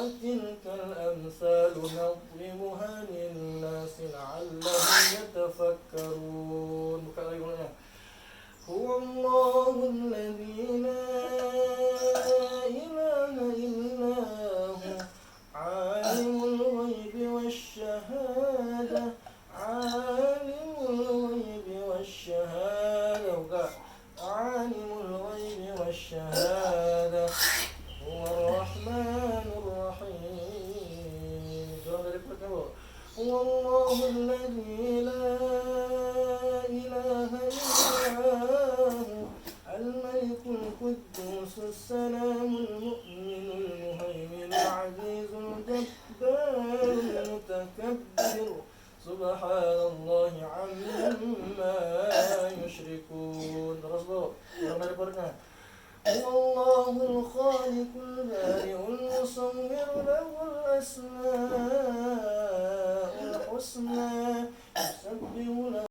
وتلك الأمثال نضربها للناس لعلهم يتفكرون. هو الله الذي لا إله إلا هو عالم الغيب والشهادة عالم الغيب والشهادة عالم الغيب والشهادة هو الرحمن الرحيم. هو الله الذي لا إله إلا هو الملك القدوس السلام المؤمن المهيمن العزيز الجبار المتكبر سبحان الله عما يشركون. هو الله الخالق البارئ المصور له الأسماء الحسنى يسبح له